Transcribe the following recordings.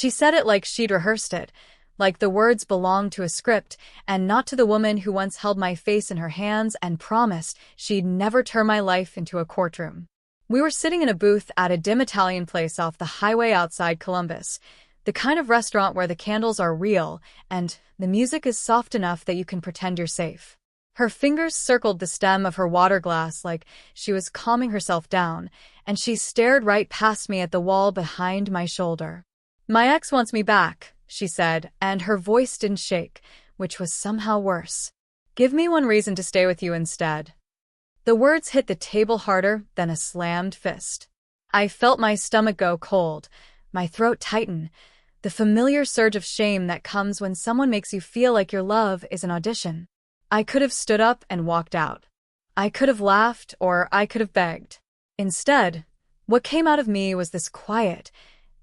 She said it like she'd rehearsed it, like the words belonged to a script and not to the woman who once held my face in her hands and promised she'd never turn my life into a courtroom. We were sitting in a booth at a dim Italian place off the highway outside Columbus, the kind of restaurant where the candles are real and the music is soft enough that you can pretend you're safe. Her fingers circled the stem of her water glass like she was calming herself down, and she stared right past me at the wall behind my shoulder. "My ex wants me back," she said, and her voice didn't shake, which was somehow worse. "Give me one reason to stay with you instead." The words hit the table harder than a slammed fist. I felt my stomach go cold, my throat tighten, the familiar surge of shame that comes when someone makes you feel like your love is an audition. I could have stood up and walked out. I could have laughed, or I could have begged. Instead, what came out of me was this quiet,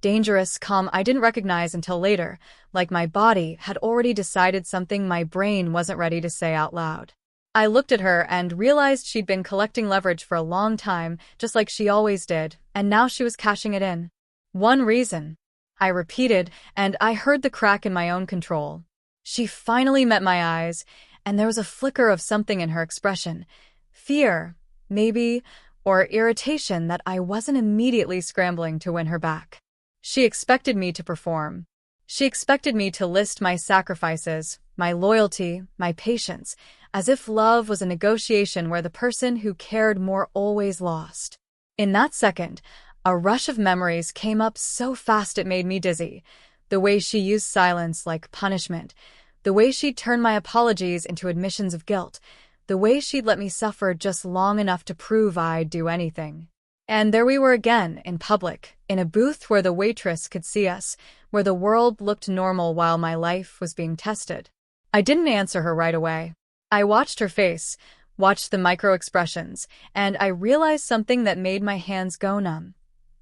dangerous calm I didn't recognize until later, like my body had already decided something my brain wasn't ready to say out loud. I looked at her and realized she'd been collecting leverage for a long time, just like she always did, and now she was cashing it in. "One reason," I repeated, and I heard the crack in my own control. She finally met my eyes, and there was a flicker of something in her expression. Fear, maybe, or irritation that I wasn't immediately scrambling to win her back. She expected me to perform. She expected me to list my sacrifices, my loyalty, my patience, as if love was a negotiation where the person who cared more always lost. In that second, a rush of memories came up so fast it made me dizzy. The way she used silence like punishment, the way she'd turn my apologies into admissions of guilt, the way she'd let me suffer just long enough to prove I'd do anything. And there we were again, in public, in a booth where the waitress could see us, where the world looked normal while my life was being tested. I didn't answer her right away. I watched her face, watched the micro-expressions, and I realized something that made my hands go numb.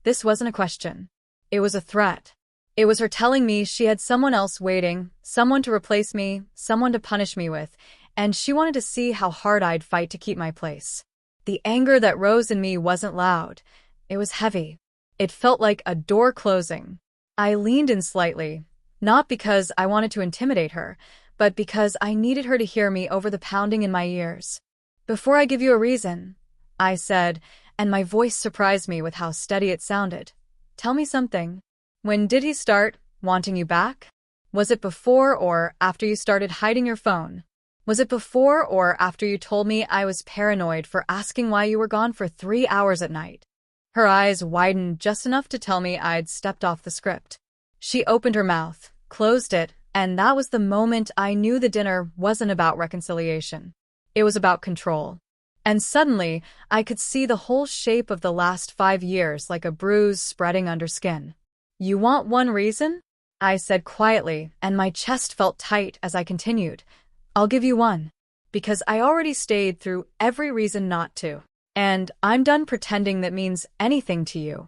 This wasn't a question. It was a threat. It was her telling me she had someone else waiting, someone to replace me, someone to punish me with, and she wanted to see how hard I'd fight to keep my place. The anger that rose in me wasn't loud. It was heavy. It felt like a door closing. I leaned in slightly, not because I wanted to intimidate her, but because I needed her to hear me over the pounding in my ears. "Before I give you a reason," I said, and my voice surprised me with how steady it sounded. "Tell me something. When did he start wanting you back? Was it before or after you started hiding your phone? Was it before or after you told me I was paranoid for asking why you were gone for 3 hours at night?" Her eyes widened just enough to tell me I'd stepped off the script. She opened her mouth, closed it, and that was the moment I knew the dinner wasn't about reconciliation. It was about control. And suddenly, I could see the whole shape of the last 5 years like a bruise spreading under skin. "You want one reason?" I said quietly, and my chest felt tight as I continued. "I'll give you one. Because I already stayed through every reason not to. And I'm done pretending that means anything to you."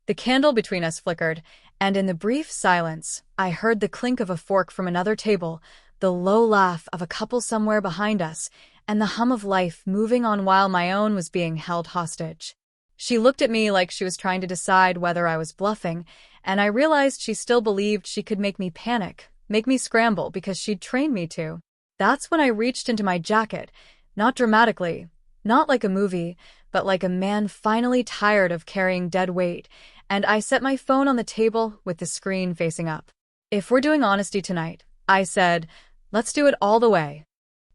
The candle between us flickered, and in the brief silence, I heard the clink of a fork from another table, the low laugh of a couple somewhere behind us, and the hum of life moving on while my own was being held hostage. She looked at me like she was trying to decide whether I was bluffing, and I realized she still believed she could make me panic, make me scramble because she'd trained me to. That's when I reached into my jacket, not dramatically, not like a movie, but like a man finally tired of carrying dead weight, and I set my phone on the table with the screen facing up. "If we're doing honesty tonight," I said, "let's do it all the way."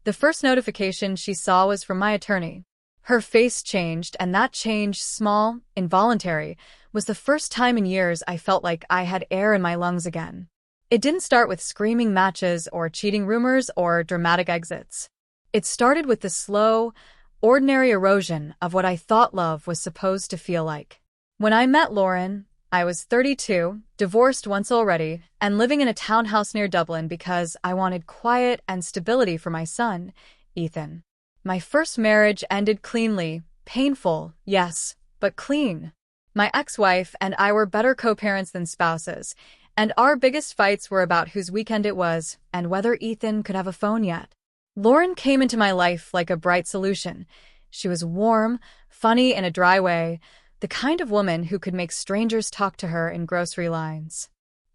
The first notification she saw was from my attorney. Her face changed, and that change, small, involuntary, was the first time in years I felt like I had air in my lungs again. It didn't start with screaming matches or cheating rumors or dramatic exits. It started with the slow, ordinary erosion of what I thought love was supposed to feel like. When I met Lauren, I was 32, divorced once already, and living in a townhouse near Dublin because I wanted quiet and stability for my son, Ethan. My first marriage ended cleanly, painful, yes, but clean. My ex-wife and I were better co-parents than spouses, and our biggest fights were about whose weekend it was and whether Ethan could have a phone yet. Lauren came into my life like a bright solution. She was warm, funny in a dry way, the kind of woman who could make strangers talk to her in grocery lines.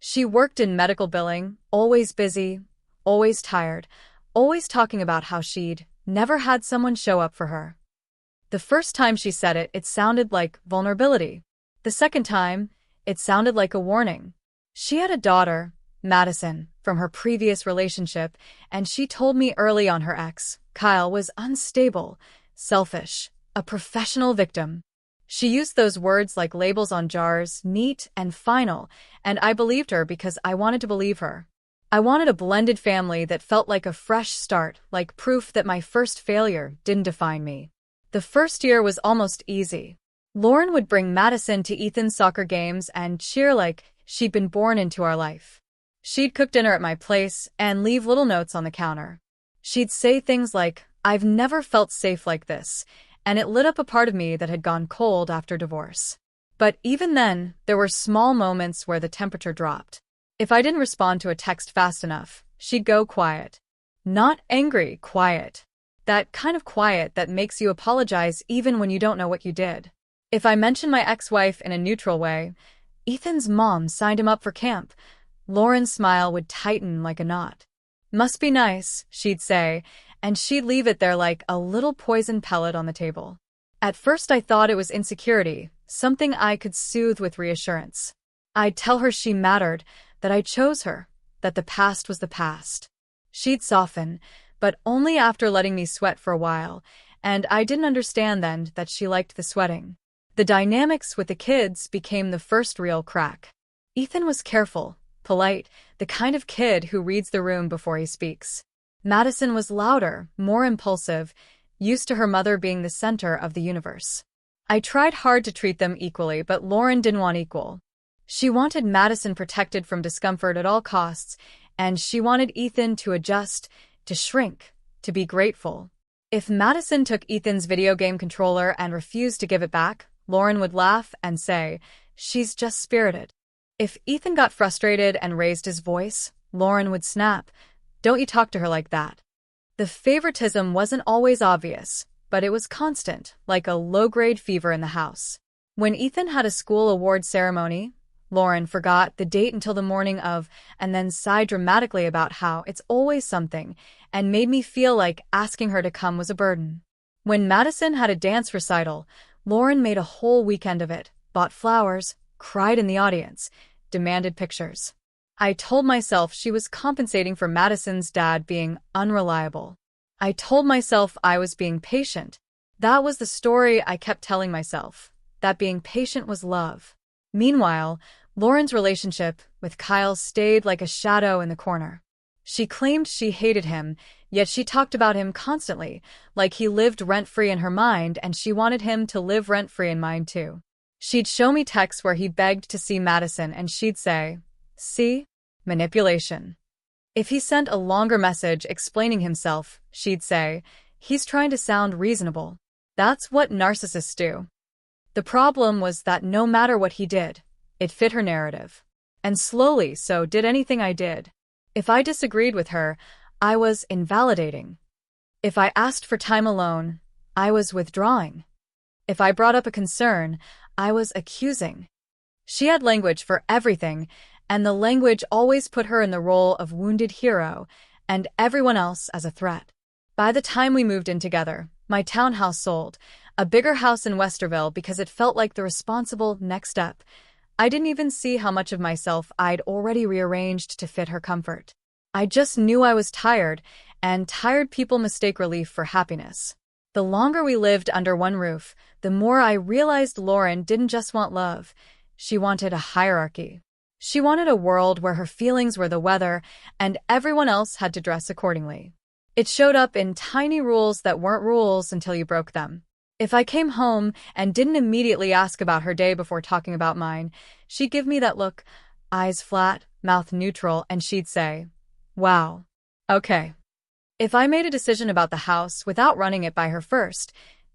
She worked in medical billing, always busy, always tired, always talking about how she'd never had someone show up for her. The first time she said it, it sounded like vulnerability. The second time, it sounded like a warning. She had a daughter, Madison, from her previous relationship, and she told me early on her ex, Kyle, was unstable, selfish, a professional victim. She used those words like labels on jars, neat and final, and I believed her because I wanted to believe her. I wanted a blended family that felt like a fresh start, like proof that my first failure didn't define me. The first year was almost easy. Lauren would bring Madison to Ethan's soccer games and cheer like she'd been born into our life. She'd cook dinner at my place and leave little notes on the counter. She'd say things like, "I've never felt safe like this," and it lit up a part of me that had gone cold after divorce. But even then, there were small moments where the temperature dropped. If I didn't respond to a text fast enough, she'd go quiet. Not angry, quiet. That kind of quiet that makes you apologize even when you don't know what you did. If I mentioned my ex-wife in a neutral way, Ethan's mom signed him up for camp, Lauren's smile would tighten like a knot. "Must be nice," she'd say, and she'd leave it there like a little poison pellet on the table. At first I thought it was insecurity, something I could soothe with reassurance. I'd tell her she mattered, that I chose her, that the past was the past. She'd soften, but only after letting me sweat for a while, and I didn't understand then that she liked the sweating. The dynamics with the kids became the first real crack. Ethan was careful, polite, the kind of kid who reads the room before he speaks. Madison was louder, more impulsive, used to her mother being the center of the universe. I tried hard to treat them equally, but Lauren didn't want equal. She wanted Madison protected from discomfort at all costs, and she wanted Ethan to adjust, to shrink, to be grateful. If Madison took Ethan's video game controller and refused to give it back, Lauren would laugh and say, "She's just spirited." If Ethan got frustrated and raised his voice, Lauren would snap, "Don't you talk to her like that." The favoritism wasn't always obvious, but it was constant, like a low-grade fever in the house. When Ethan had a school award ceremony, Lauren forgot the date until the morning of, and then sighed dramatically about how it's always something, and made me feel like asking her to come was a burden. When Madison had a dance recital, Lauren made a whole weekend of it, bought flowers, cried in the audience, demanded pictures. I told myself she was compensating for Madison's dad being unreliable. I told myself I was being patient. That was the story I kept telling myself, that being patient was love. Meanwhile, Lauren's relationship with Kyle stayed like a shadow in the corner. She claimed she hated him, yet she talked about him constantly, like he lived rent-free in her mind and she wanted him to live rent-free in mine too. She'd show me texts where he begged to see Madison and she'd say, "See? Manipulation." If he sent a longer message explaining himself, she'd say, "He's trying to sound reasonable." That's what narcissists do. The problem was that no matter what he did, it fit her narrative. And slowly so did anything I did. If I disagreed with her, I was invalidating. If I asked for time alone, I was withdrawing. If I brought up a concern, I was accusing. She had language for everything, and the language always put her in the role of wounded hero, and everyone else as a threat. By the time we moved in together, my townhouse sold, a bigger house in Westerville because it felt like the responsible next step. I didn't even see how much of myself I'd already rearranged to fit her comfort. I just knew I was tired, and tired people mistake relief for happiness. The longer we lived under one roof, the more I realized Lauren didn't just want love. She wanted a hierarchy. She wanted a world where her feelings were the weather, and everyone else had to dress accordingly. It showed up in tiny rules that weren't rules until you broke them. If I came home and didn't immediately ask about her day before talking about mine, she'd give me that look, eyes flat, mouth neutral, and she'd say, "Wow. Okay." If I made a decision about the house without running it by her first,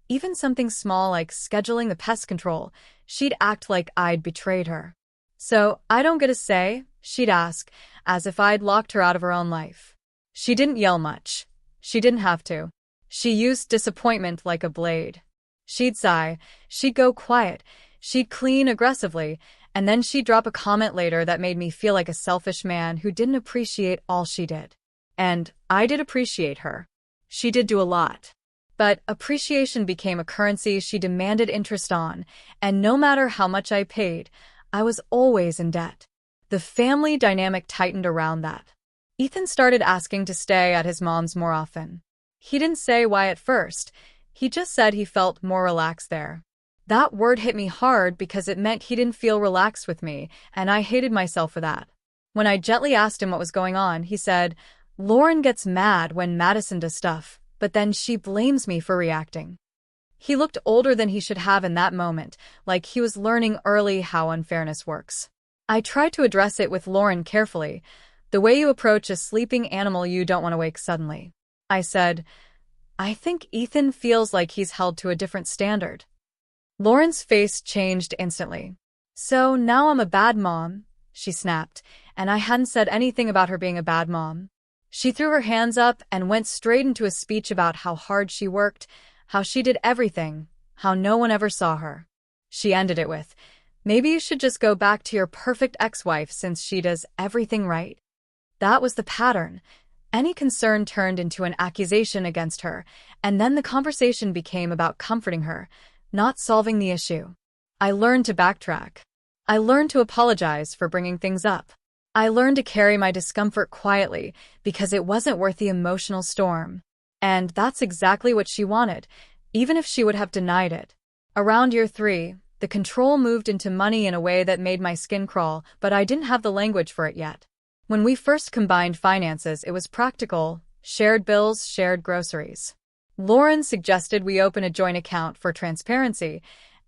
even something small like scheduling the pest control, she'd act like I'd betrayed her. "So, I don't get a say?" she'd ask, as if I'd locked her out of her own life. She didn't yell much. She didn't have to. She used disappointment like a blade. She'd sigh, she'd go quiet, she'd clean aggressively, And then she'd drop a comment later that made me feel like a selfish man who didn't appreciate all she did. And I did appreciate her. She did do a lot. But appreciation became a currency she demanded interest on, and no matter how much I paid, I was always in debt. The family dynamic tightened around that. Ethan started asking to stay at his mom's more often. He didn't say why at first. He just said he felt more relaxed there. That word hit me hard because it meant he didn't feel relaxed with me, and I hated myself for that. When I gently asked him what was going on, he said, "Lauren gets mad when Madison does stuff, but then she blames me for reacting." He looked older than he should have in that moment, like he was learning early how unfairness works. I tried to address it with Lauren carefully, the way you approach a sleeping animal you don't want to wake suddenly. I said, "I think Ethan feels like he's held to a different standard." Lauren's face changed instantly. "So now I'm a bad mom," she snapped, and I hadn't said anything about her being a bad mom. She threw her hands up and went straight into a speech about how hard she worked, how she did everything, how no one ever saw her. She ended it with, "Maybe you should just go back to your perfect ex-wife since she does everything right." That was the pattern. Any concern turned into an accusation against her, and then the conversation became about comforting her, not solving the issue. I learned to backtrack. I learned to apologize for bringing things up. I learned to carry my discomfort quietly because it wasn't worth the emotional storm. And that's exactly what she wanted, even if she would have denied it. Around year 3, the control moved into money in a way that made my skin crawl, but I didn't have the language for it yet. When we first combined finances, it was practical: shared bills, shared groceries. Lauren suggested we open a joint account for transparency,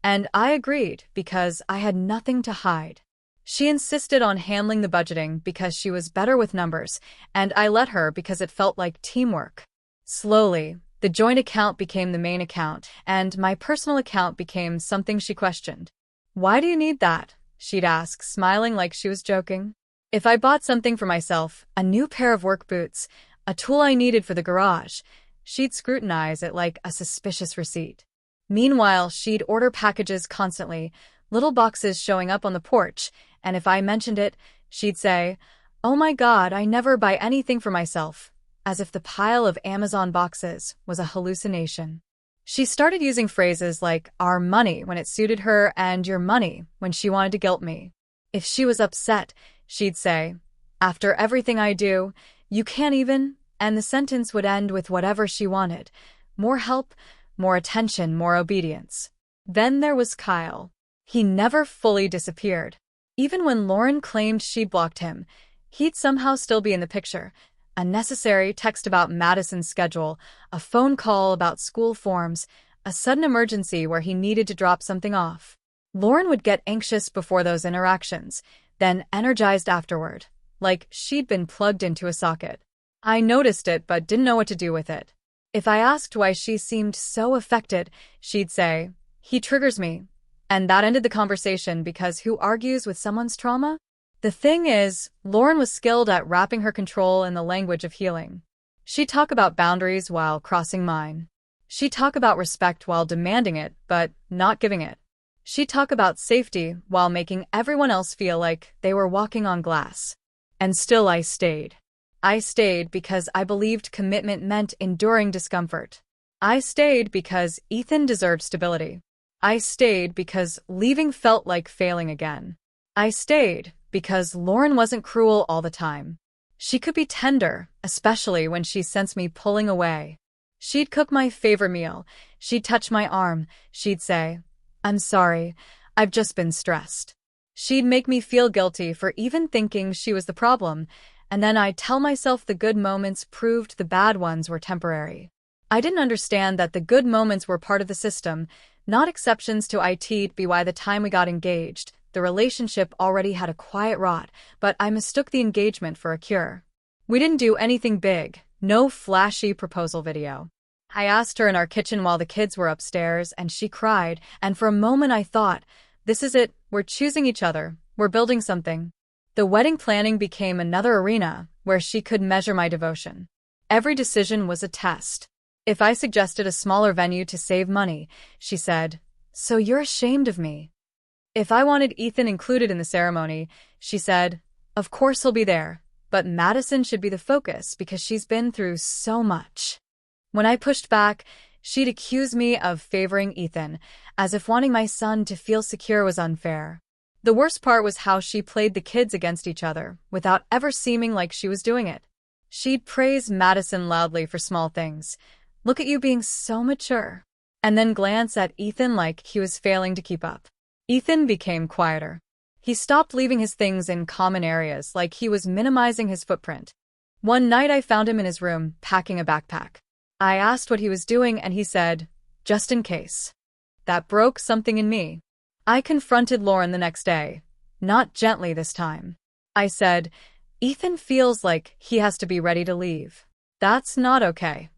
and I agreed because I had nothing to hide. She insisted on handling the budgeting because she was better with numbers, and I let her because it felt like teamwork. Slowly, the joint account became the main account, and my personal account became something she questioned. "Why do you need that?" she'd ask, smiling like she was joking. If I bought something for myself, a new pair of work boots, a tool I needed for the garage, she'd scrutinize it like a suspicious receipt. Meanwhile, she'd order packages constantly, little boxes showing up on the porch, and if I mentioned it, she'd say, "Oh my God, I never buy anything for myself," as if the pile of Amazon boxes was a hallucination. She started using phrases like "our money" when it suited her and "your money" when she wanted to guilt me. If she was upset, she'd say, "After everything I do, you can't even," and the sentence would end with whatever she wanted: more help, more attention, more obedience. Then there was Kyle. He never fully disappeared. Even when Lauren claimed she'd blocked him, he'd somehow still be in the picture. A necessary text about Madison's schedule, a phone call about school forms, a sudden emergency where he needed to drop something off. Lauren would get anxious before those interactions, then energized afterward, like she'd been plugged into a socket. I noticed it but didn't know what to do with it. If I asked why she seemed so affected, she'd say, "He triggers me." And that ended the conversation because who argues with someone's trauma? The thing is, Lauren was skilled at wrapping her control in the language of healing. She'd talk about boundaries while crossing mine. She'd talk about respect while demanding it, but not giving it. She'd talk about safety while making everyone else feel like they were walking on glass. And still I stayed. I stayed because I believed commitment meant enduring discomfort. I stayed because Ethan deserved stability. I stayed because leaving felt like failing again. I stayed because Lauren wasn't cruel all the time. She could be tender, especially when she sensed me pulling away. She'd cook my favorite meal. She'd touch my arm. She'd say, "I'm sorry, I've just been stressed." She'd make me feel guilty for even thinking she was the problem, and then I'd tell myself the good moments proved the bad ones were temporary. I didn't understand that the good moments were part of the system, not exceptions to it. By the time we got engaged, the relationship already had a quiet rot, but I mistook the engagement for a cure. We didn't do anything big, no flashy proposal video. I asked her in our kitchen while the kids were upstairs, and she cried, and for a moment I thought, this is it, we're choosing each other, we're building something. The wedding planning became another arena where she could measure my devotion. Every decision was a test. If I suggested a smaller venue to save money, she said, "So you're ashamed of me?" If I wanted Ethan included in the ceremony, she said, of course he'll be there, but Madison should be the focus because she's been through so much. When I pushed back, she'd accuse me of favoring Ethan, as if wanting my son to feel secure was unfair. The worst part was how she played the kids against each other, without ever seeming like she was doing it. She'd praise Madison loudly for small things. Look at you being so mature. And then glance at Ethan like he was failing to keep up. Ethan became quieter. He stopped leaving his things in common areas like he was minimizing his footprint. One night I found him in his room, packing a backpack. I asked what he was doing and he said, just in case. That broke something in me. I confronted Lauren the next day, not gently this time. I said, Ethan feels like he has to be ready to leave. That's not okay.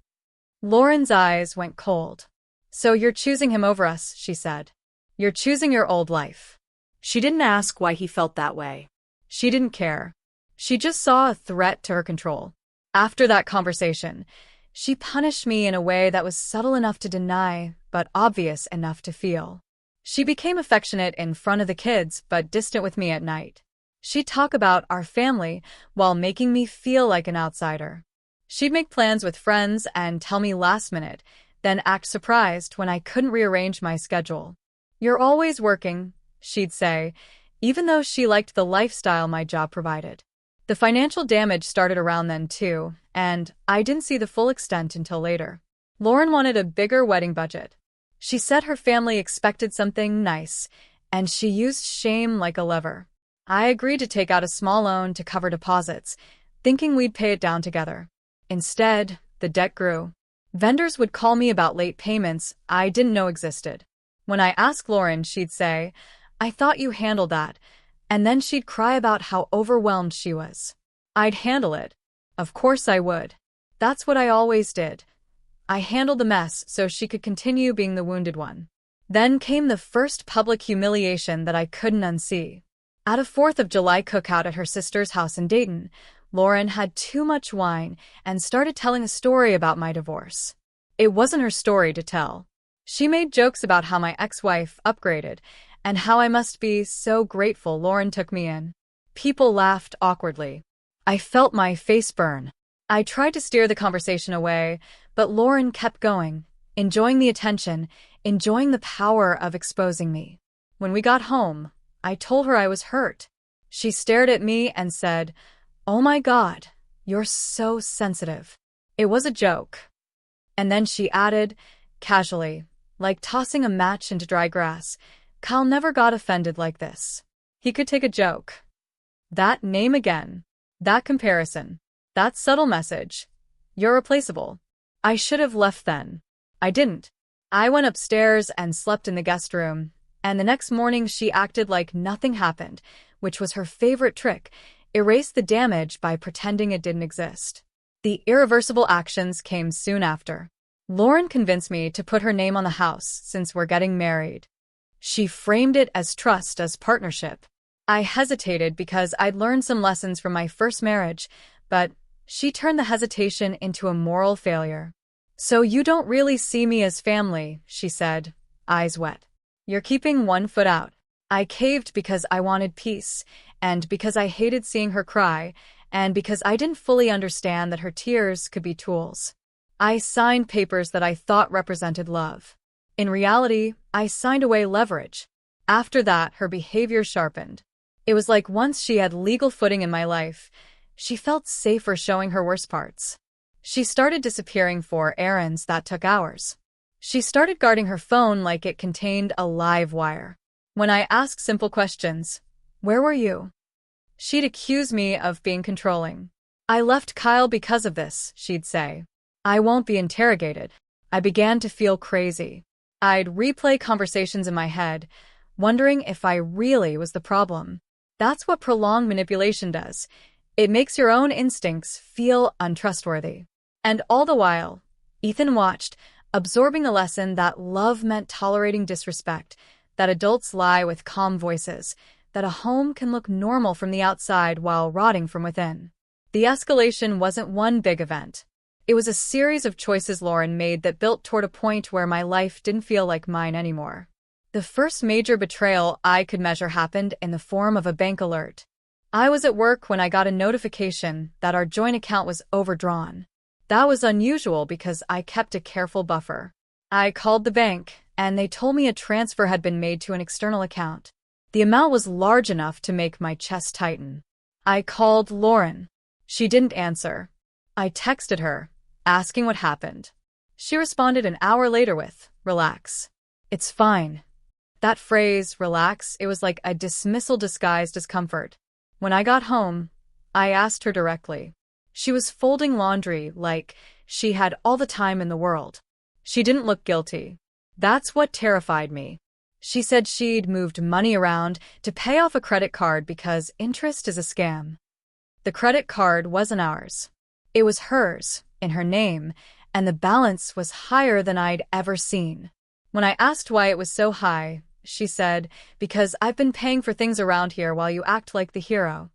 Lauren's eyes went cold. So you're choosing him over us, she said. You're choosing your old life. She didn't ask why he felt that way. She didn't care. She just saw a threat to her control. After that conversation, she punished me in a way that was subtle enough to deny, but obvious enough to feel. She became affectionate in front of the kids, but distant with me at night. She'd talk about our family while making me feel like an outsider. She'd make plans with friends and tell me last minute, then act surprised when I couldn't rearrange my schedule. You're always working, she'd say, even though she liked the lifestyle my job provided. The financial damage started around then too, and I didn't see the full extent until later. Lauren wanted a bigger wedding budget. She said her family expected something nice, and she used shame like a lever. I agreed to take out a small loan to cover deposits, thinking we'd pay it down together. Instead, the debt grew. Vendors would call me about late payments I didn't know existed. When I asked Lauren, she'd say, I thought you handled that, and then she'd cry about how overwhelmed she was. I'd handle it. Of course I would. That's what I always did. I handled the mess so she could continue being the wounded one. Then came the first public humiliation that I couldn't unsee. At a 4th of July cookout at her sister's house in Dayton, Lauren had too much wine and started telling a story about my divorce. It wasn't her story to tell. She made jokes about how my ex-wife upgraded and how I must be so grateful Lauren took me in. People laughed awkwardly. I felt my face burn. I tried to steer the conversation away, but Lauren kept going, enjoying the attention, enjoying the power of exposing me. When we got home, I told her I was hurt. She stared at me and said, oh my God, you're so sensitive. It was a joke. And then she added, casually, like tossing a match into dry grass, Kyle never got offended like this. He could take a joke. That name again. That comparison. That subtle message. You're replaceable. I should have left then. I didn't. I went upstairs and slept in the guest room, and the next morning she acted like nothing happened, which was her favorite trick, erased the damage by pretending it didn't exist. The irreversible actions came soon after. Lauren convinced me to put her name on the house since we're getting married. She framed it as trust, as partnership. I hesitated because I'd learned some lessons from my first marriage, but she turned the hesitation into a moral failure. So you don't really see me as family, she said, eyes wet. You're keeping one foot out. I caved because I wanted peace, and because I hated seeing her cry, and because I didn't fully understand that her tears could be tools. I signed papers that I thought represented love. In reality, I signed away leverage. After that, her behavior sharpened. It was like once she had legal footing in my life, she felt safer showing her worst parts. She started disappearing for errands that took hours. She started guarding her phone like it contained a live wire. When I asked simple questions, where were you? She'd accuse me of being controlling. I left Kyle because of this, she'd say. I won't be interrogated. I began to feel crazy. I'd replay conversations in my head, wondering if I really was the problem. That's what prolonged manipulation does. It makes your own instincts feel untrustworthy. And all the while, Ethan watched, absorbing the lesson that love meant tolerating disrespect, that adults lie with calm voices, that a home can look normal from the outside while rotting from within. The escalation wasn't one big event. It was a series of choices Lauren made that built toward a point where my life didn't feel like mine anymore. The first major betrayal I could measure happened in the form of a bank alert. I was at work when I got a notification that our joint account was overdrawn. That was unusual because I kept a careful buffer. I called the bank, and they told me a transfer had been made to an external account. The amount was large enough to make my chest tighten. I called Lauren. She didn't answer. I texted her, asking what happened. She responded an hour later with, "Relax. It's fine." That phrase, relax, it was like a dismissal disguised as comfort. When I got home, I asked her directly. She was folding laundry like she had all the time in the world. She didn't look guilty. That's what terrified me. She said she'd moved money around to pay off a credit card because interest is a scam. The credit card wasn't ours. It was hers, in her name, and the balance was higher than I'd ever seen. When I asked why it was so high, she said, "Because I've been paying for things around here while you act like the hero."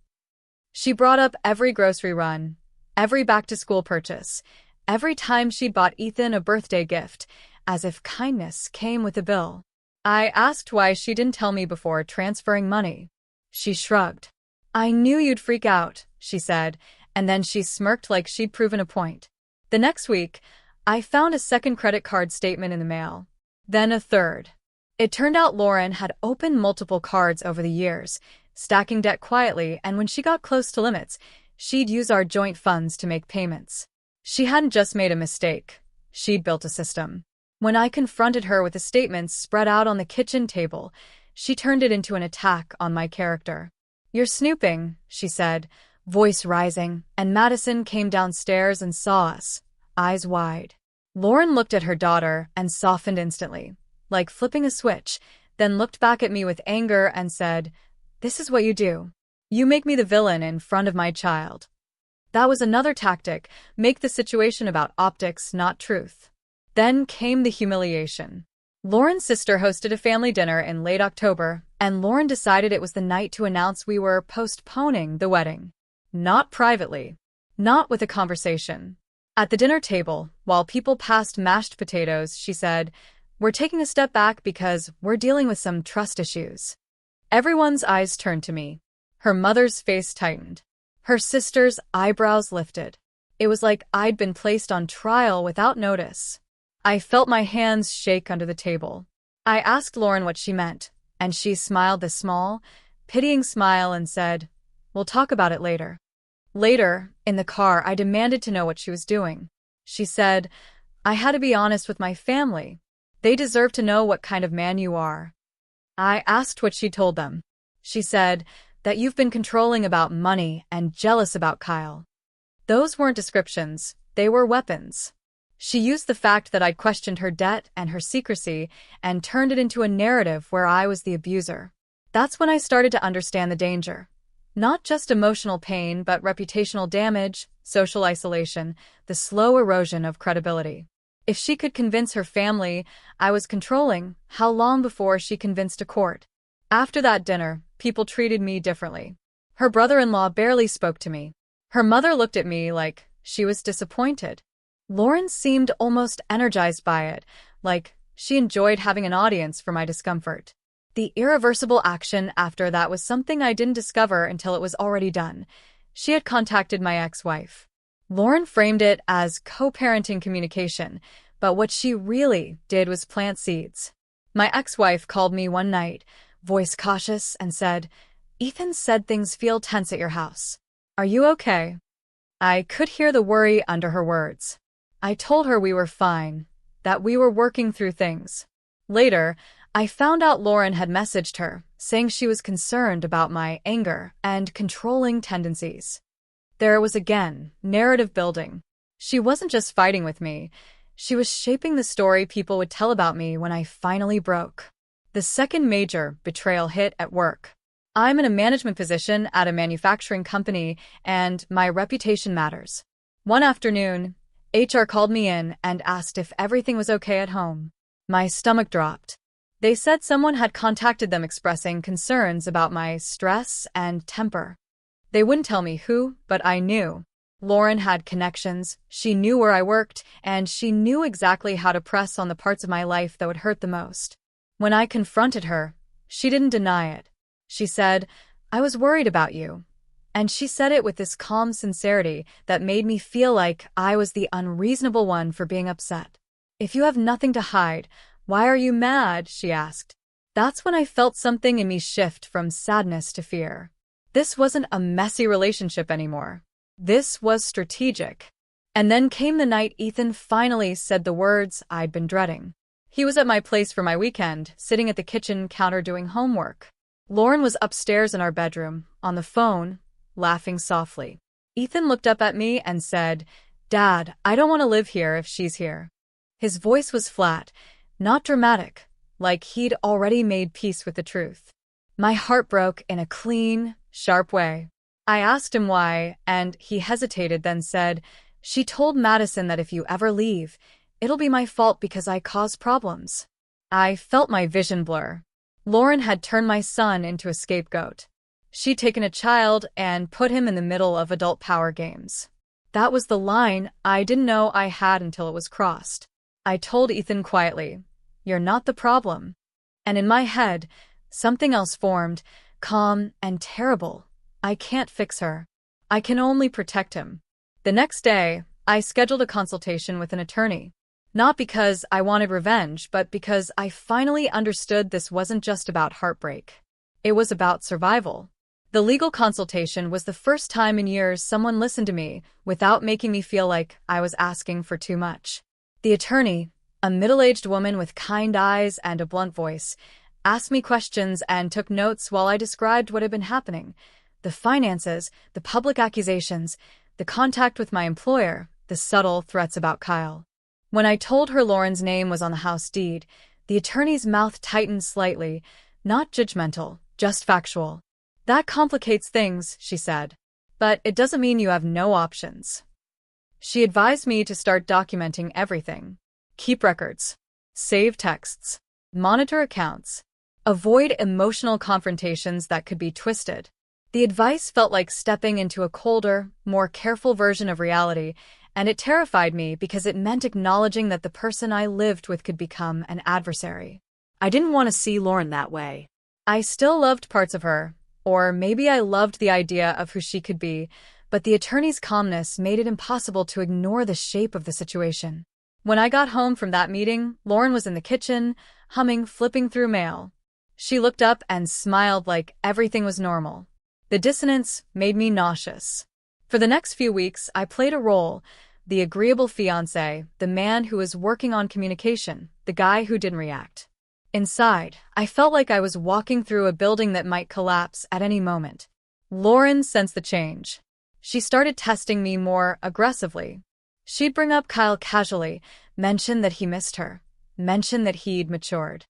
She brought up every grocery run, every back-to-school purchase, every time she'd bought Ethan a birthday gift, as if kindness came with a bill. I asked why she didn't tell me before transferring money. She shrugged. "I knew you'd freak out," she said, and then she smirked like she'd proven a point. The next week, I found a second credit card statement in the mail. Then a third. It turned out Lauren had opened multiple cards over the years, stacking debt quietly, and when she got close to limits, she'd use our joint funds to make payments. She hadn't just made a mistake. She'd built a system. When I confronted her with the statements spread out on the kitchen table, she turned it into an attack on my character. "You're snooping," she said, voice rising, and Madison came downstairs and saw us, eyes wide. Lauren looked at her daughter and softened instantly, like flipping a switch, then looked back at me with anger and said, "This is what you do. You make me the villain in front of my child." That was another tactic, make the situation about optics, not truth. Then came the humiliation. Lauren's sister hosted a family dinner in late October, and Lauren decided it was the night to announce we were postponing the wedding. Not privately. Not with a conversation. At the dinner table, while people passed mashed potatoes, she said, "We're taking a step back because we're dealing with some trust issues." Everyone's eyes turned to me. Her mother's face tightened. Her sister's eyebrows lifted. It was like I'd been placed on trial without notice. I felt my hands shake under the table. I asked Lauren what she meant, and she smiled this small, pitying smile and said, "We'll talk about it later." Later, in the car, I demanded to know what she was doing. She said, "I had to be honest with my family. They deserve to know what kind of man you are." I asked what she told them. She said, "That you've been controlling about money and jealous about Kyle." Those weren't descriptions, they were weapons. She used the fact that I'd questioned her debt and her secrecy and turned it into a narrative where I was the abuser. That's when I started to understand the danger. Not just emotional pain, but reputational damage, social isolation, the slow erosion of credibility. If she could convince her family I was controlling, how long before she convinced a court? After that dinner, people treated me differently. Her brother-in-law barely spoke to me. Her mother looked at me like she was disappointed. Lauren seemed almost energized by it, like she enjoyed having an audience for my discomfort. The irreversible action after that was something I didn't discover until it was already done. She had contacted my ex-wife. Lauren framed it as co-parenting communication, but what she really did was plant seeds. My ex-wife called me one night, voice cautious, and said, "Ethan said things feel tense at your house. Are you okay?" I could hear the worry under her words. I told her we were fine, that we were working through things. Later, I found out Lauren had messaged her, saying she was concerned about my anger and controlling tendencies. There it was again, narrative building. She wasn't just fighting with me, she was shaping the story people would tell about me when I finally broke. The second major betrayal hit at work. I'm in a management position at a manufacturing company, and my reputation matters. One afternoon, HR called me in and asked if everything was okay at home. My stomach dropped. They said someone had contacted them expressing concerns about my stress and temper. They wouldn't tell me who, but I knew. Lauren had connections, she knew where I worked, and she knew exactly how to press on the parts of my life that would hurt the most. When I confronted her, she didn't deny it. She said, "I was worried about you." And she said it with this calm sincerity that made me feel like I was the unreasonable one for being upset. "If you have nothing to hide, why are you mad?" she asked. That's when I felt something in me shift from sadness to fear. This wasn't a messy relationship anymore. This was strategic. And then came the night Ethan finally said the words I'd been dreading. He was at my place for my weekend, sitting at the kitchen counter doing homework. Lauren was upstairs in our bedroom, on the phone, laughing softly. Ethan looked up at me and said, "Dad, I don't want to live here if she's here." His voice was flat, not dramatic, like he'd already made peace with the truth. My heart broke in a clean, sharp way. I asked him why, and he hesitated, then said, "She told Madison that if you ever leave, it'll be my fault because I caused problems." I felt my vision blur. Lauren had turned my son into a scapegoat. She'd taken a child and put him in the middle of adult power games. That was the line I didn't know I had until it was crossed. I told Ethan quietly, "You're not the problem." And in my head, something else formed, calm and terrible. I can't fix her. I can only protect him. The next day, I scheduled a consultation with an attorney. Not because I wanted revenge, but because I finally understood this wasn't just about heartbreak. It was about survival. The legal consultation was the first time in years someone listened to me without making me feel like I was asking for too much. The attorney, a middle-aged woman with kind eyes and a blunt voice, asked me questions and took notes while I described what had been happening. The finances, the public accusations, the contact with my employer, the subtle threats about Kyle. When I told her Lauren's name was on the house deed, the attorney's mouth tightened slightly, not judgmental, just factual. "That complicates things," she said. "But it doesn't mean you have no options." She advised me to start documenting everything. Keep records. Save texts. Monitor accounts. Avoid emotional confrontations that could be twisted. The advice felt like stepping into a colder, more careful version of reality, and it terrified me because it meant acknowledging that the person I lived with could become an adversary. I didn't want to see Lauren that way. I still loved parts of her, or maybe I loved the idea of who she could be, but the attorney's calmness made it impossible to ignore the shape of the situation. When I got home from that meeting, Lauren was in the kitchen, humming, flipping through mail. She looked up and smiled like everything was normal. The dissonance made me nauseous. For the next few weeks, I played a role, the agreeable fiancé, the man who was working on communication, the guy who didn't react. Inside, I felt like I was walking through a building that might collapse at any moment. Lauren sensed the change. She started testing me more aggressively. She'd bring up Kyle casually, mention that he missed her, mention that he'd matured.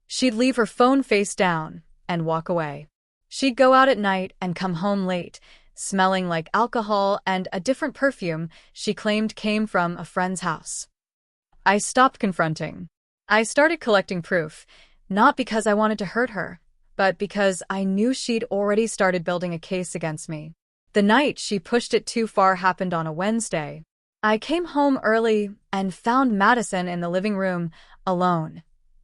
She'd leave her phone face down and walk away. She'd go out at night and come home late, smelling like alcohol and a different perfume she claimed came from a friend's house. I stopped confronting. I started collecting proof, not because I wanted to hurt her, but because I knew she'd already started building a case against me. The night she pushed it too far happened on a Wednesday. I came home early and found Madison in the living room, alone,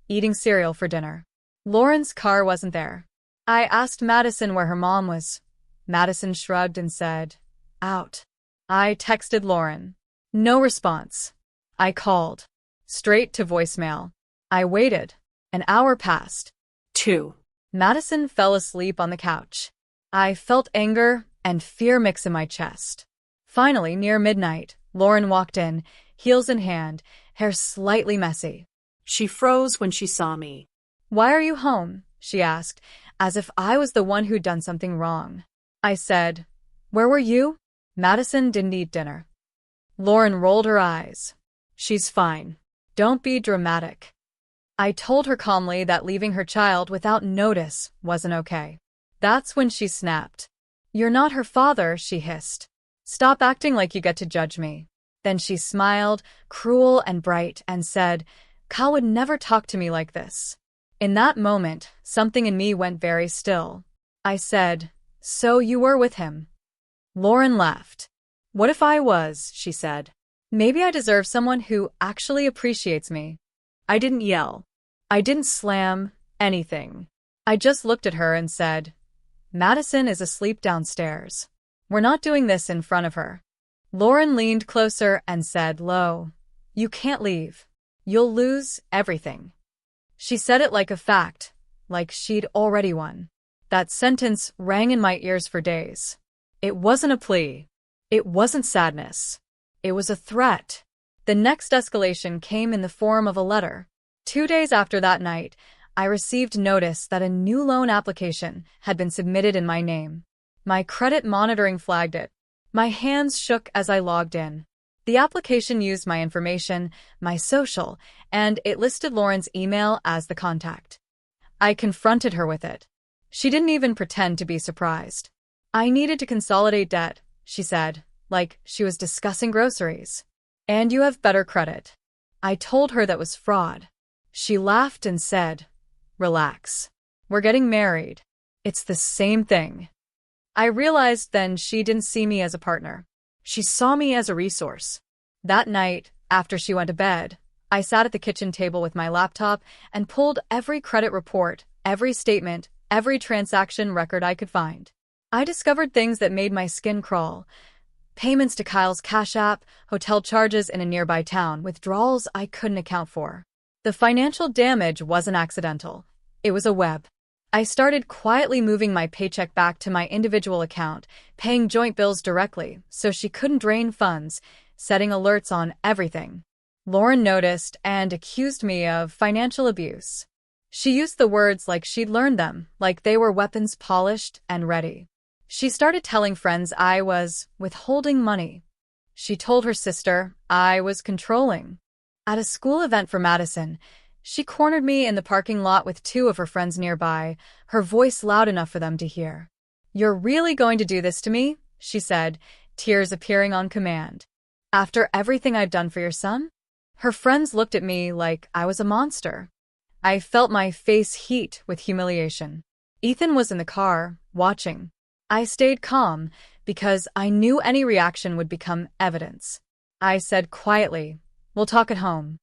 eating cereal for dinner. Lauren's car wasn't there. I asked Madison where her mom was. Madison shrugged and said, "Out." I texted Lauren. No response. I called. Straight to voicemail. I waited. An hour passed. 2. Madison fell asleep on the couch. I felt anger and fear mix in my chest. Finally, near midnight, Lauren walked in, heels in hand, hair slightly messy. She froze when she saw me. "Why are you home?" she asked, as if I was the one who'd done something wrong. I said, "Where were you?" Madison didn't eat dinner. Lauren rolled her eyes. "She's fine. Don't be dramatic." I told her calmly that leaving her child without notice wasn't okay. That's when she snapped. "You're not her father," she hissed. "Stop acting like you get to judge me." Then she smiled, cruel and bright, and said, "Kyle would never talk to me like this." In that moment, something in me went very still. I said, "So you were with him?" Lauren laughed. "What if I was?" she said. "Maybe I deserve someone who actually appreciates me." I didn't yell. I didn't slam anything. I just looked at her and said, Madison is asleep downstairs. We're not doing this in front of her. Lauren leaned closer and said low, You can't leave. You'll lose everything. She said it like a fact, like she'd already won. That sentence rang in my ears for days. It wasn't a plea. It wasn't sadness. It was a threat. The next escalation came in the form of a letter. 2 days after that night, I received notice that a new loan application had been submitted in my name. My credit monitoring flagged it. My hands shook as I logged in. The application used my information, my social, and it listed Lauren's email as the contact. I confronted her with it. She didn't even pretend to be surprised. I needed to consolidate debt, she said, like she was discussing groceries. And you have better credit. I told her that was fraud. She laughed and said, Relax. We're getting married. It's the same thing. I realized then she didn't see me as a partner. She saw me as a resource. That night, after she went to bed, I sat at the kitchen table with my laptop and pulled every credit report, every statement, every transaction record I could find. I discovered things that made my skin crawl. Payments to Kyle's Cash App, hotel charges in a nearby town, withdrawals I couldn't account for. The financial damage wasn't accidental. It was a web. I started quietly moving my paycheck back to my individual account, paying joint bills directly so she couldn't drain funds, setting alerts on everything. Lauren noticed and accused me of financial abuse. She used the words like she'd learned them, like they were weapons polished and ready. She started telling friends I was withholding money. She told her sister I was controlling. At a school event for Madison, she cornered me in the parking lot with 2 of her friends nearby, her voice loud enough for them to hear. You're really going to do this to me? She said, tears appearing on command. After everything I've done for your son? Her friends looked at me like I was a monster. I felt my face heat with humiliation. Ethan was in the car, watching. I stayed calm because I knew any reaction would become evidence. I said quietly, We'll talk at home.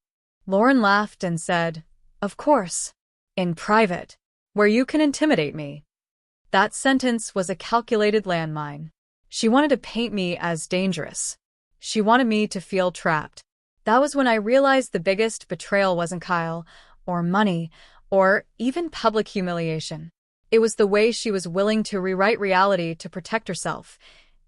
Lauren laughed and said, Of course. In private, where you can intimidate me. That sentence was a calculated landmine. She wanted to paint me as dangerous. She wanted me to feel trapped. That was when I realized the biggest betrayal wasn't Kyle, or money, or even public humiliation. It was the way she was willing to rewrite reality to protect herself,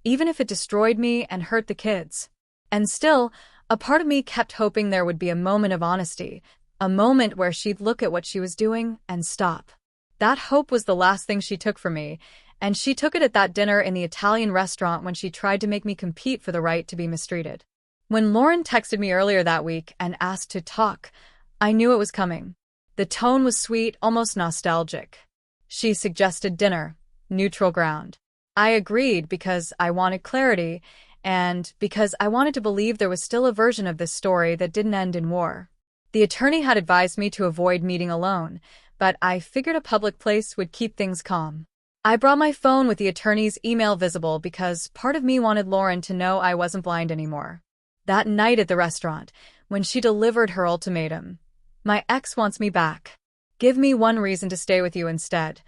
even if it destroyed me and hurt the kids. And still, a part of me kept hoping there would be a moment of honesty, a moment where she'd look at what she was doing and stop. That hope was the last thing she took from me, and she took it at that dinner in the Italian restaurant when she tried to make me compete for the right to be mistreated. When Lauren texted me earlier that week and asked to talk, I knew it was coming. The tone was sweet, almost nostalgic. She suggested dinner, neutral ground. I agreed because I wanted clarity, and because I wanted to believe there was still a version of this story that didn't end in war. The attorney had advised me to avoid meeting alone, but I figured a public place would keep things calm. I brought my phone with the attorney's email visible because part of me wanted Lauren to know I wasn't blind anymore. That night at the restaurant, when she delivered her ultimatum, my ex wants me back. Give me one reason to stay with you instead.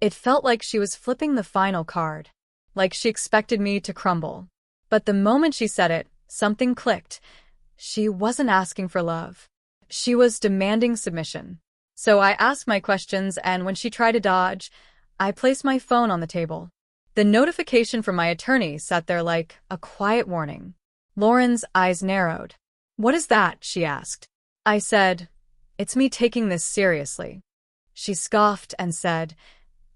It felt like she was flipping the final card, like she expected me to crumble. But the moment she said it, something clicked. She wasn't asking for love. She was demanding submission. So I asked my questions, and when she tried to dodge, I placed my phone on the table. The notification from my attorney sat there like a quiet warning. Lauren's eyes narrowed. What is that? She asked. I said, It's me taking this seriously. She scoffed and said,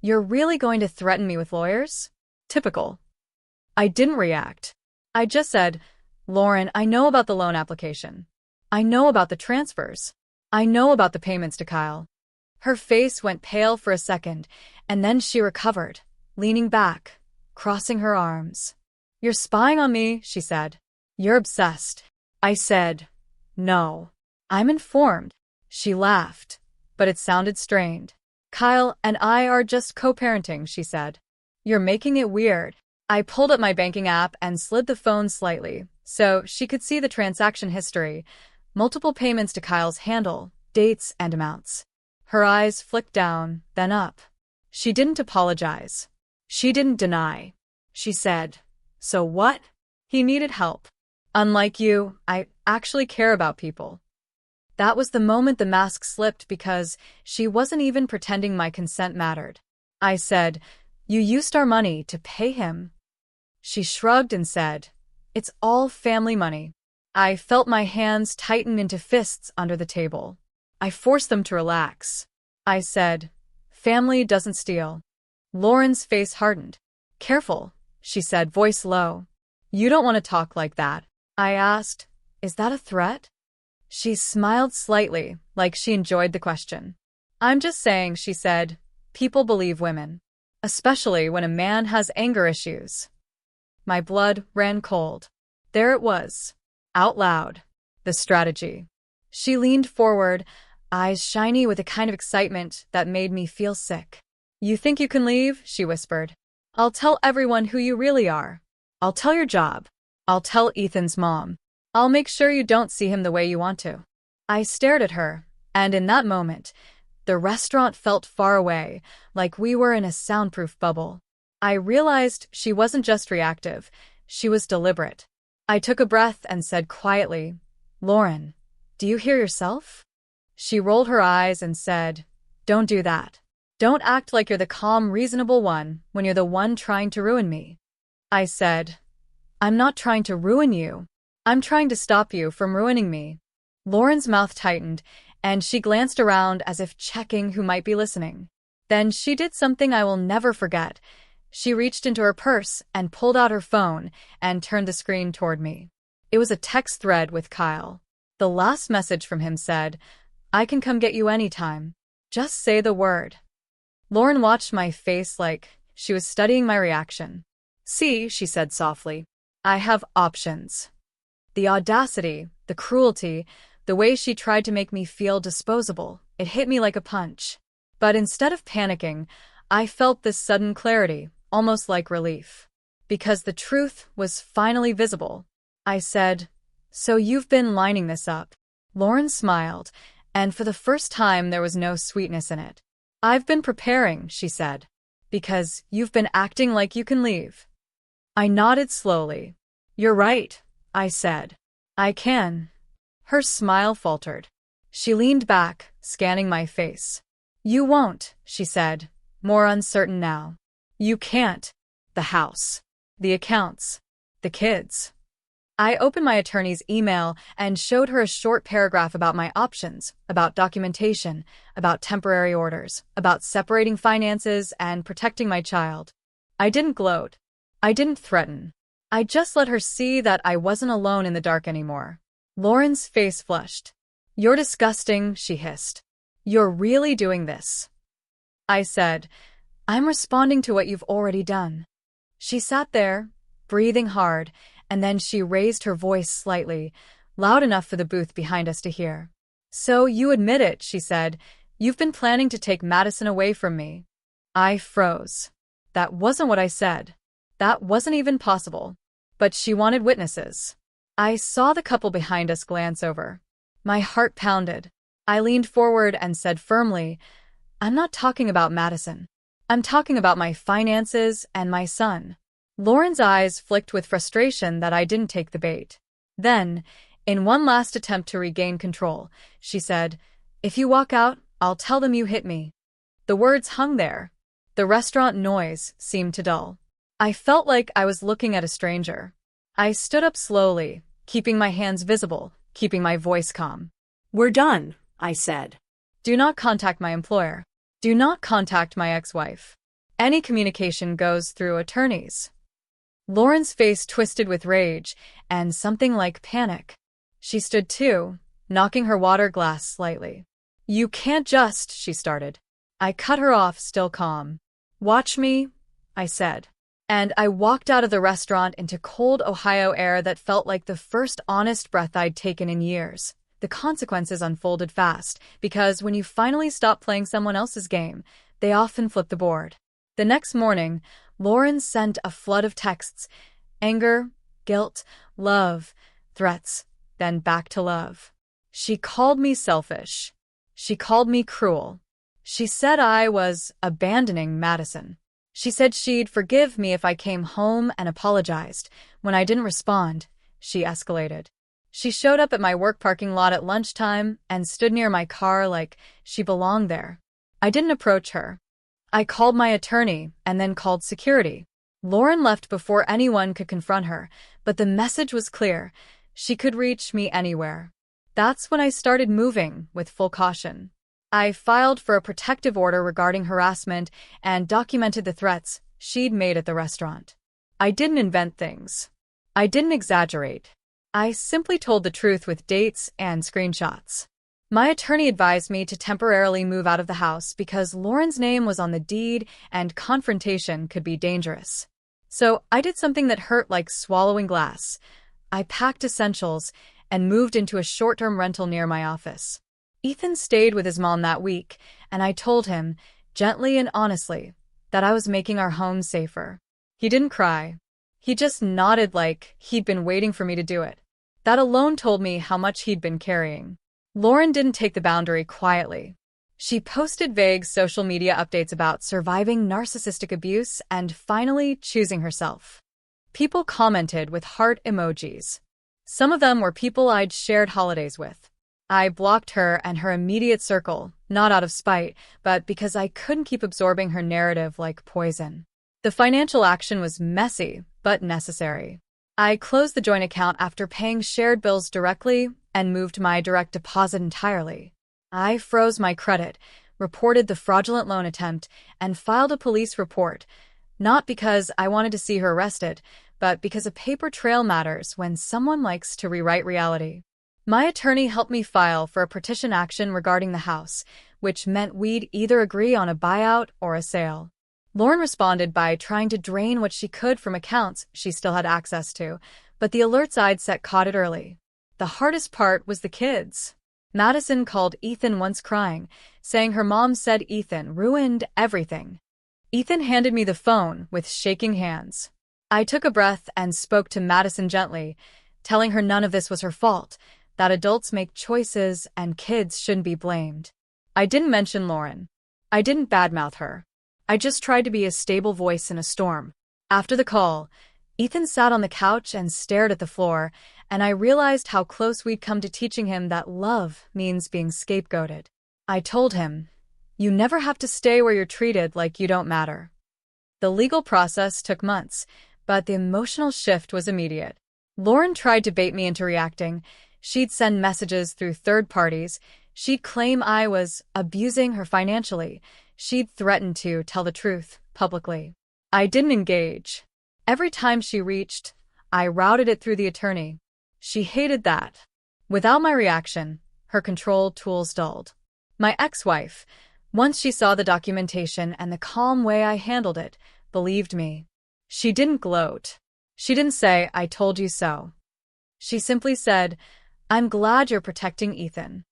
You're really going to threaten me with lawyers? Typical. I didn't react. I just said, Lauren, I know about the loan application. I know about the transfers. I know about the payments to Kyle. Her face went pale for a second, and then she recovered, leaning back, crossing her arms. You're spying on me, she said. You're obsessed. I said, No. I'm informed. She laughed, but it sounded strained. Kyle and I are just co-parenting, she said. You're making it weird. I pulled up my banking app and slid the phone slightly, so she could see the transaction history, multiple payments to Kyle's handle, dates and amounts. Her eyes flicked down, then up. She didn't apologize. She didn't deny. She said, "So what?" He needed help. "Unlike you, I actually care about people." That was the moment the mask slipped because she wasn't even pretending my consent mattered. I said, "You used our money to pay him." She shrugged and said, "It's all family money." I felt my hands tighten into fists under the table. I forced them to relax. I said, "Family doesn't steal." Lauren's face hardened. "Careful," she said, voice low. "You don't want to talk like that." I asked, "Is that a threat?" She smiled slightly, like she enjoyed the question. "I'm just saying," she said, "people believe women. Especially when a man has anger issues." My blood ran cold. There it was. Out loud. The strategy. She leaned forward, eyes shiny with a kind of excitement that made me feel sick. "You think you can leave?" she whispered. "I'll tell everyone who you really are. I'll tell your job. I'll tell Ethan's mom. I'll make sure you don't see him the way you want to." I stared at her, and in that moment, the restaurant felt far away, like we were in a soundproof bubble. I realized she wasn't just reactive, she was deliberate. I took a breath and said quietly, "Lauren, do you hear yourself?" She rolled her eyes and said, "Don't do that. Don't act like you're the calm, reasonable one when you're the one trying to ruin me." I said, "I'm not trying to ruin you. I'm trying to stop you from ruining me." Lauren's mouth tightened, and she glanced around as if checking who might be listening. Then she did something I will never forget. She reached into her purse and pulled out her phone and turned the screen toward me. It was a text thread with Kyle. The last message from him said, "I can come get you anytime. Just say the word." Lauren watched my face like she was studying my reaction. "See," she said softly, "I have options." The audacity, the cruelty, the way she tried to make me feel disposable, it hit me like a punch. But instead of panicking, I felt this sudden clarity, almost like relief. Because the truth was finally visible. I said, "So you've been lining this up." Lauren smiled, and for the first time there was no sweetness in it. "I've been preparing," she said. "Because you've been acting like you can leave." I nodded slowly. "You're right," I said. "I can." Her smile faltered. She leaned back, scanning my face. "You won't," she said, more uncertain now. "You can't. The house. The accounts. The kids." I opened my attorney's email and showed her a short paragraph about my options, about documentation, about temporary orders, about separating finances and protecting my child. I didn't gloat. I didn't threaten. I just let her see that I wasn't alone in the dark anymore. Lauren's face flushed. "You're disgusting," she hissed. "You're really doing this." I said, "I'm responding to what you've already done." She sat there, breathing hard, and then she raised her voice slightly, loud enough for the booth behind us to hear. "So you admit it," she said. "You've been planning to take Madison away from me." I froze. That wasn't what I said. That wasn't even possible. But she wanted witnesses. I saw the couple behind us glance over. My heart pounded. I leaned forward and said firmly, "I'm not talking about Madison. I'm talking about my finances and my son." Lauren's eyes flicked with frustration that I didn't take the bait. Then, in one last attempt to regain control, she said, "If you walk out, I'll tell them you hit me." The words hung there. The restaurant noise seemed to dull. I felt like I was looking at a stranger. I stood up slowly, keeping my hands visible, keeping my voice calm. "We're done," I said. "Do not contact my employer. Do not contact my ex-wife. Any communication goes through attorneys." Lauren's face twisted with rage and something like panic. She stood too, knocking her water glass slightly. "You can't just," she started. I cut her off, still calm. "Watch me," I said. And I walked out of the restaurant into cold Ohio air that felt like the first honest breath I'd taken in years. The consequences unfolded fast, because when you finally stop playing someone else's game, they often flip the board. The next morning, Lauren sent a flood of texts. Anger, guilt, love, threats, then back to love. She called me selfish. She called me cruel. She said I was abandoning Madison. She said she'd forgive me if I came home and apologized. When I didn't respond, she escalated. She showed up at my work parking lot at lunchtime and stood near my car like she belonged there. I didn't approach her. I called my attorney and then called security. Lauren left before anyone could confront her, but the message was clear. She could reach me anywhere. That's when I started moving with full caution. I filed for a protective order regarding harassment and documented the threats she'd made at the restaurant. I didn't invent things. I didn't exaggerate. I simply told the truth with dates and screenshots. My attorney advised me to temporarily move out of the house because Lauren's name was on the deed and confrontation could be dangerous. So I did something that hurt like swallowing glass. I packed essentials and moved into a short-term rental near my office. Ethan stayed with his mom that week, and I told him, gently and honestly, that I was making our home safer. He didn't cry. He just nodded like he'd been waiting for me to do it. That alone told me how much he'd been carrying. Lauren didn't take the boundary quietly. She posted vague social media updates about surviving narcissistic abuse and finally choosing herself. People commented with heart emojis. Some of them were people I'd shared holidays with. I blocked her and her immediate circle, not out of spite, but because I couldn't keep absorbing her narrative like poison. The financial action was messy, but necessary. I closed the joint account after paying shared bills directly and moved my direct deposit entirely. I froze my credit, reported the fraudulent loan attempt, and filed a police report, not because I wanted to see her arrested, but because a paper trail matters when someone likes to rewrite reality. My attorney helped me file for a petition action regarding the house, which meant we'd either agree on a buyout or a sale. Lauren responded by trying to drain what she could from accounts she still had access to, but the alerts I'd set caught it early. The hardest part was the kids. Madison called Ethan once crying, saying her mom said Ethan ruined everything. Ethan handed me the phone with shaking hands. I took a breath and spoke to Madison gently, telling her none of this was her fault, that adults make choices and kids shouldn't be blamed. I didn't mention Lauren. I didn't badmouth her. I just tried to be a stable voice in a storm. After the call, Ethan sat on the couch and stared at the floor, and I realized how close we'd come to teaching him that love means being scapegoated. I told him, "You never have to stay where you're treated like you don't matter." The legal process took months, but the emotional shift was immediate. Lauren tried to bait me into reacting. She'd send messages through third parties. She'd claim I was abusing her financially. She'd threatened to tell the truth publicly. I didn't engage. Every time she reached, I routed it through the attorney. She hated that. Without my reaction, her control tools dulled. My ex-wife, once she saw the documentation and the calm way I handled it, believed me. She didn't gloat. She didn't say, "I told you so." She simply said, "I'm glad you're protecting Ethan."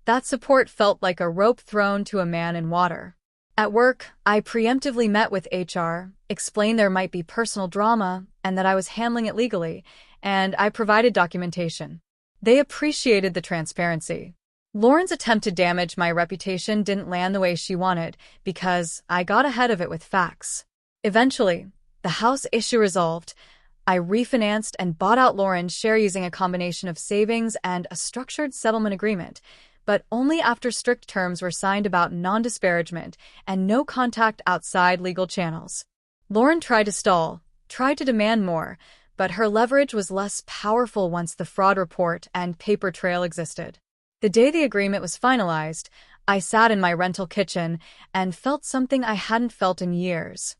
That support felt like a rope thrown to a man in water. At work, I preemptively met with HR, explained there might be personal drama and that I was handling it legally, and I provided documentation. They appreciated the transparency. Lauren's attempt to damage my reputation didn't land the way she wanted because I got ahead of it with facts. Eventually, the house issue resolved. I refinanced and bought out Lauren's share using a combination of savings and a structured settlement agreement, but only after strict terms were signed about non-disparagement and no contact outside legal channels. Lauren tried to stall, tried to demand more, but her leverage was less powerful once the fraud report and paper trail existed. The day the agreement was finalized, I sat in my rental kitchen and felt something I hadn't felt in years.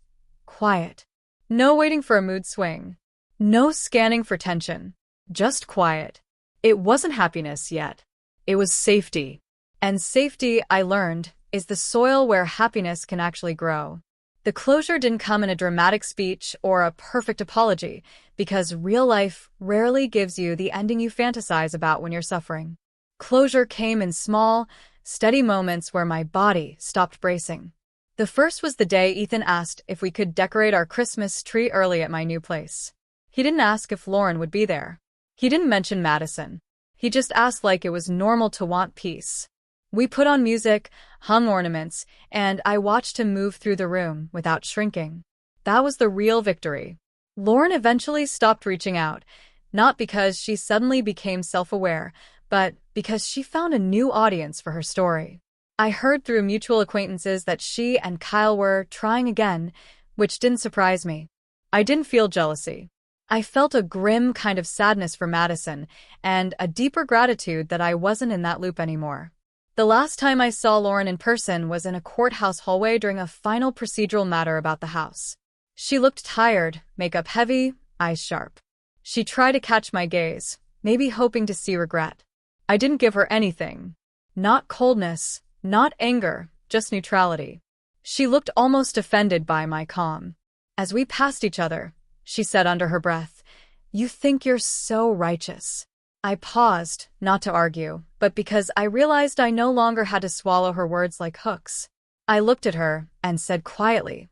Quiet. No waiting for a mood swing. No scanning for tension. Just quiet. It wasn't happiness yet. It was safety. And safety, I learned, is the soil where happiness can actually grow. The closure didn't come in a dramatic speech or a perfect apology, because real life rarely gives you the ending you fantasize about when you're suffering. Closure came in small, steady moments where my body stopped bracing. The first was the day Ethan asked if we could decorate our Christmas tree early at my new place. He didn't ask if Lauren would be there. He didn't mention Madison. He just asked like it was normal to want peace. We put on music, hung ornaments, and I watched him move through the room without shrinking. That was the real victory. Lauren eventually stopped reaching out, not because she suddenly became self-aware, but because she found a new audience for her story. I heard through mutual acquaintances that she and Kyle were trying again, which didn't surprise me. I didn't feel jealousy. I felt a grim kind of sadness for Madison, and a deeper gratitude that I wasn't in that loop anymore. The last time I saw Lauren in person was in a courthouse hallway during a final procedural matter about the house. She looked tired, makeup heavy, eyes sharp. She tried to catch my gaze, maybe hoping to see regret. I didn't give her anything. Not coldness, not anger, just neutrality. She looked almost offended by my calm. As we passed each other, she said under her breath, "You think you're so righteous." I paused, not to argue, but because I realized I no longer had to swallow her words like hooks. I looked at her and said quietly,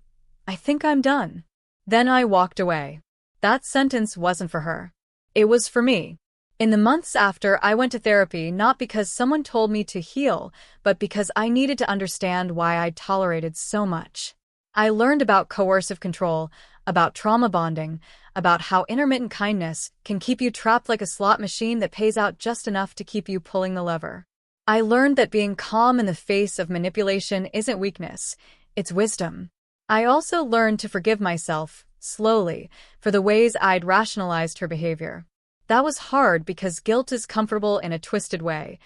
"I think I'm done." Then I walked away. That sentence wasn't for her. It was for me. In the months after, I went to therapy not because someone told me to heal, but because I needed to understand why I'd tolerated so much. I learned about coercive control, about trauma bonding, about how intermittent kindness can keep you trapped like a slot machine that pays out just enough to keep you pulling the lever. I learned that being calm in the face of manipulation isn't weakness, it's wisdom. I also learned to forgive myself, slowly, for the ways I'd rationalized her behavior. That was hard because guilt is comfortable in a twisted way.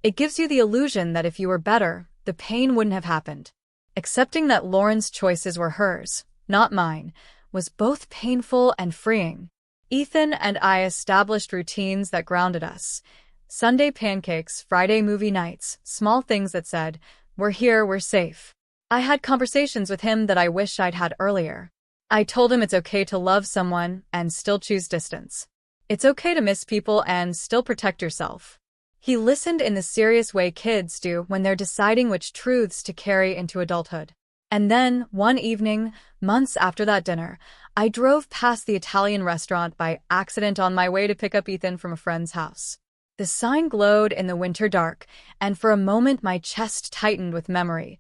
It gives you the illusion that if you were better, the pain wouldn't have happened. Accepting that Lauren's choices were hers, not mine, was both painful and freeing. Ethan and I established routines that grounded us. Sunday pancakes, Friday movie nights, small things that said, "We're here, we're safe." I had conversations with him that I wish I'd had earlier. I told him it's okay to love someone and still choose distance. It's okay to miss people and still protect yourself. He listened in the serious way kids do when they're deciding which truths to carry into adulthood. And then, one evening, months after that dinner, I drove past the Italian restaurant by accident on my way to pick up Ethan from a friend's house. The sign glowed in the winter dark, and for a moment my chest tightened with memory.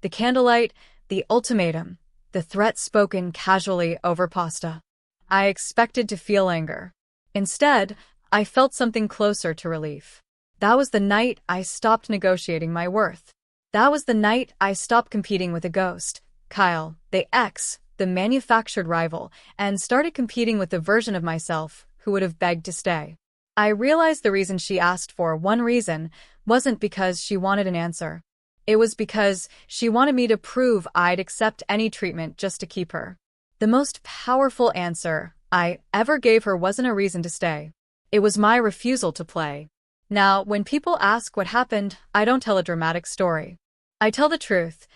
The candlelight, the ultimatum, the threat spoken casually over pasta. I expected to feel anger. Instead, I felt something closer to relief. That was the night I stopped negotiating my worth. That was the night I stopped competing with a ghost, Kyle, the ex, the manufactured rival, and started competing with the version of myself who would have begged to stay. I realized the reason she asked for one reason wasn't because she wanted an answer. It was because she wanted me to prove I'd accept any treatment just to keep her. The most powerful answer I ever gave her wasn't a reason to stay. It was my refusal to play. Now, when people ask what happened, I don't tell a dramatic story. I tell the truth.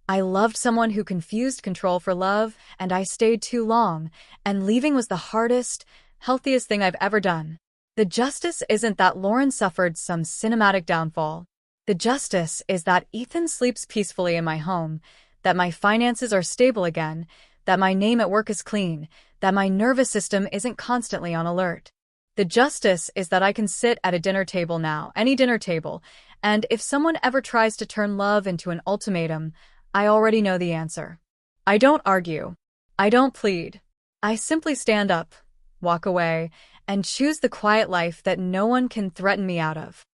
I loved someone who confused control for love, and I stayed too long, and leaving was the hardest, healthiest thing I've ever done. The justice isn't that Lauren suffered some cinematic downfall. The justice is that Ethan sleeps peacefully in my home, that my finances are stable again, that my name at work is clean, that my nervous system isn't constantly on alert. The justice is that I can sit at a dinner table now, any dinner table, and if someone ever tries to turn love into an ultimatum, I already know the answer. I don't argue. I don't plead. I simply stand up, walk away, and choose the quiet life that no one can threaten me out of.